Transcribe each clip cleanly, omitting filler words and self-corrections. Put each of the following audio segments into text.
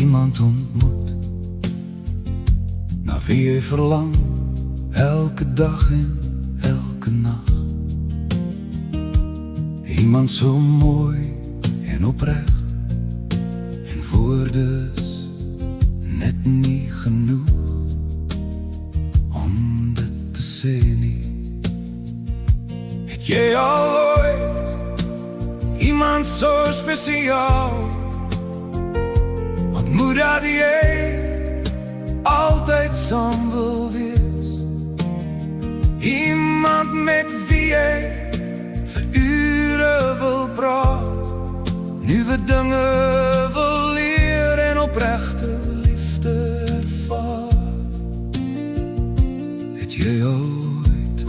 iemand ontmoet naar wie je verlangt, elke dag en elke nacht. Iemand zo mooi en oprecht, en woorden is net niet genoeg om dit te zeggen. Het jij al ooit iemand zo speciaal ontmoet dat jij altijd samen wil wees? Iemand met wie jij voor uren wil praten, nieuwe dingen wil leren en oprechte liefde ervaren. Het jij ooit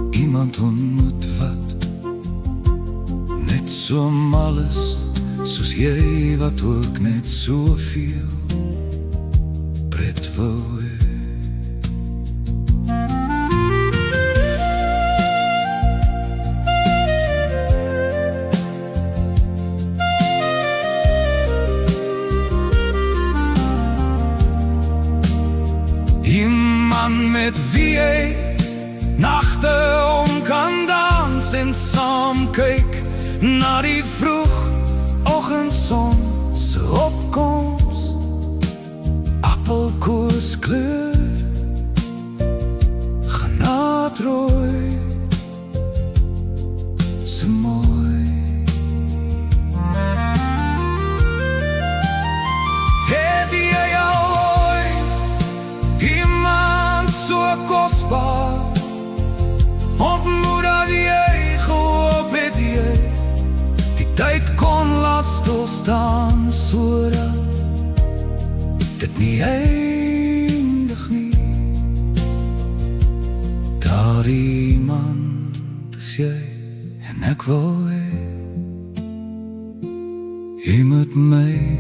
iemand ontmoet wat net zo mal is soos jy, wat ook net soveel pret wou hê? Iemand met wie jy nagte om kan dans en saam kyk na die vroegoggendson se opkoms, appelkoerskleur, granaat-rooi, so mooi. Het jy al ooit iemand so kosbaar ontmoet dat jy gehoop het jy die tyd kon laat stilstaan, sodat dit nie eindig nie? Daar iemand is jy en ek wil hê jy moet my